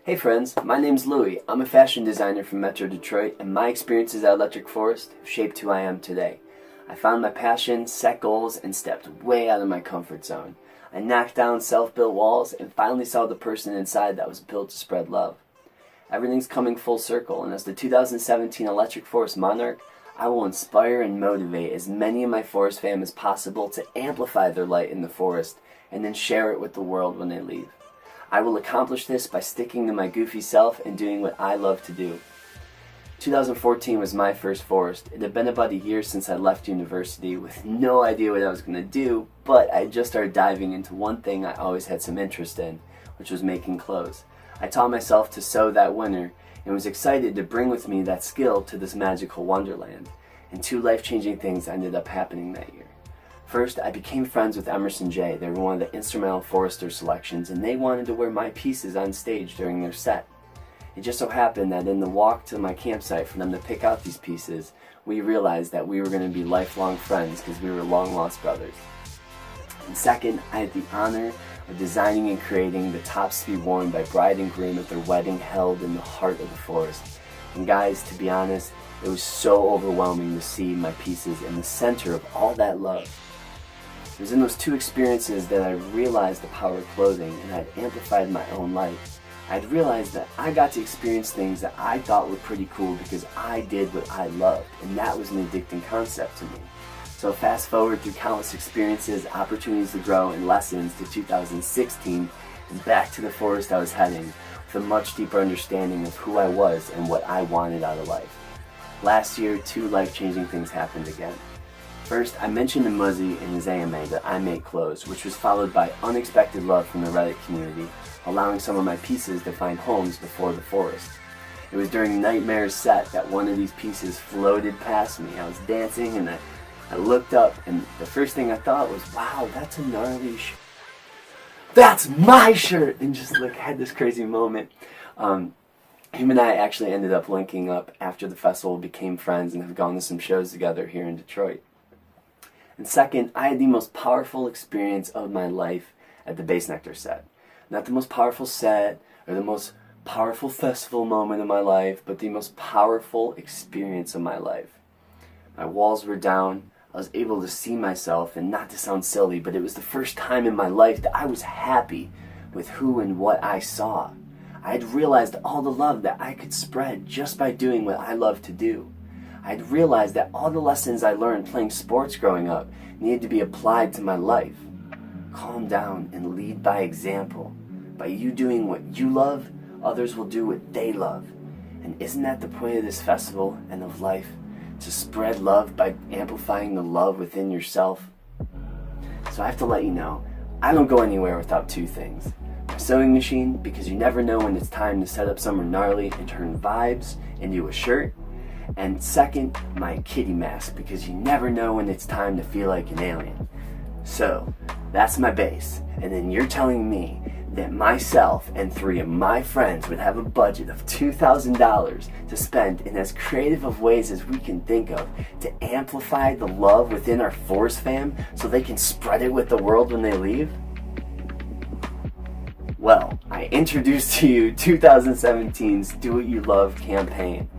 Hey friends, my name's Louie. I'm a fashion designer from Metro Detroit, and my experiences at Electric Forest have shaped who I am today. I found my passion, set goals, and stepped way out of my comfort zone. I knocked down self-built walls and finally saw the person inside that was built to spread love. Everything's coming full circle, and as the 2017 Electric Forest Monarch, I will inspire and motivate as many of my forest fam as possible to amplify their light in the forest and then share it with the world when they leave. I will accomplish this by sticking to my goofy self and doing what I love to do. 2014 was my first forest. It had been about a year since I left university with no idea what I was going to do, but I just started diving into one thing I always had some interest in, which was making clothes. I taught myself to sew that winter and was excited to bring with me that skill to this magical wonderland. And two life-changing things ended up happening that year. First, I became friends with Emerson J. They were one of the instrumental forester selections, and they wanted to wear my pieces on stage during their set. It just so happened that in the walk to my campsite for them to pick out these pieces, we realized that we were going to be lifelong friends because we were long-lost brothers. And second, I had the honor of designing and creating the tops to be worn by bride and groom at their wedding held in the heart of the forest. And guys, to be honest, it was so overwhelming to see my pieces in the center of all that love. It was in those two experiences that I realized the power of clothing, and I'd amplified my own life. I'd realized that I got to experience things that I thought were pretty cool because I did what I loved, and that was an addicting concept to me. So fast forward through countless experiences, opportunities to grow, and lessons to 2016, and back to the forest I was heading, with a much deeper understanding of who I was and what I wanted out of life. Last year, two life-changing things happened again. First, I mentioned to Muzzy in his AMA that I make clothes, which was followed by unexpected love from the Reddit community, allowing some of my pieces to find homes before the forest. It was during Nightmare's set that one of these pieces floated past me. I was dancing and I looked up, and the first thing I thought was, wow, that's a gnarly shirt. That's my shirt! And just had this crazy moment. Him and I actually ended up linking up after the festival, became friends, and have gone to some shows together here in Detroit. And second, I had the most powerful experience of my life at the Bass Nectar set. Not the most powerful set or the most powerful festival moment of my life, but the most powerful experience of my life. My walls were down. I was able to see myself, and not to sound silly, but it was the first time in my life that I was happy with who and what I saw. I had realized all the love that I could spread just by doing what I love to do. I had realized that all the lessons I learned playing sports growing up needed to be applied to my life. Calm down and lead by example. By you doing what you love, others will do what they love. And isn't that the point of this festival and of life? To spread love by amplifying the love within yourself? So I have to let you know, I don't go anywhere without two things. My sewing machine, because you never know when it's time to set up somewhere gnarly and turn vibes into a shirt. And second, my kitty mask, because you never know when it's time to feel like an alien. So, that's my base. And then you're telling me that myself and three of my friends would have a budget of $2,000 to spend in as creative of ways as we can think of to amplify the love within our forest fam so they can spread it with the world when they leave? Well, I introduce to you 2017's Do What You Love campaign.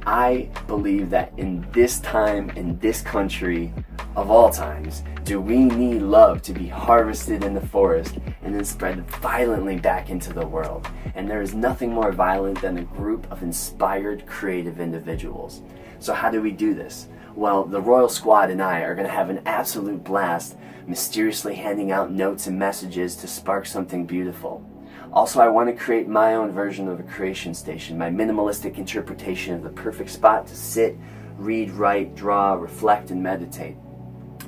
I believe that in this time, in this country, of all times, do we need love to be harvested in the forest and then spread violently back into the world. And there is nothing more violent than a group of inspired, creative individuals. So how do we do this? Well, the Royal Squad and I are going to have an absolute blast, mysteriously handing out notes and messages to spark something beautiful. Also, I want to create my own version of a creation station, my minimalistic interpretation of the perfect spot to sit, read, write, draw, reflect, and meditate.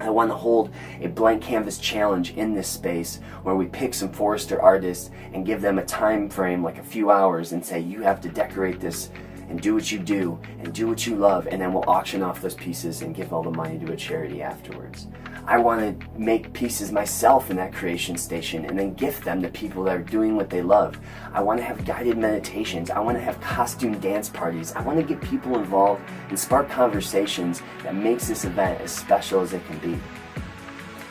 I want to hold a blank canvas challenge in this space where we pick some forester artists and give them a time frame, like a few hours, and say, you have to decorate this and do what you do and do what you love, and then we'll auction off those pieces and give all the money to a charity afterwards. I want to make pieces myself in that creation station and then gift them to people that are doing what they love. I want to have guided meditations. I want to have costume dance parties. I want to get people involved and spark conversations that makes this event as special as it can be.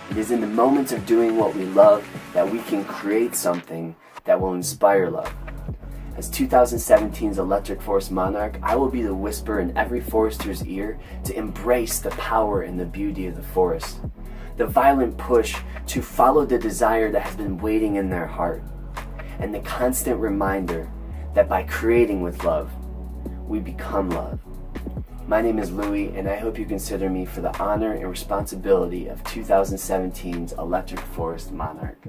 It is in the moments of doing what we love that we can create something that will inspire love. As 2017's Electric Forest Monarch, I will be the whisper in every forester's ear to embrace the power and the beauty of the forest. The violent push to follow the desire that has been waiting in their heart. And the constant reminder that by creating with love, we become love. My name is Louie, and I hope you consider me for the honor and responsibility of 2017's Electric Forest Monarch.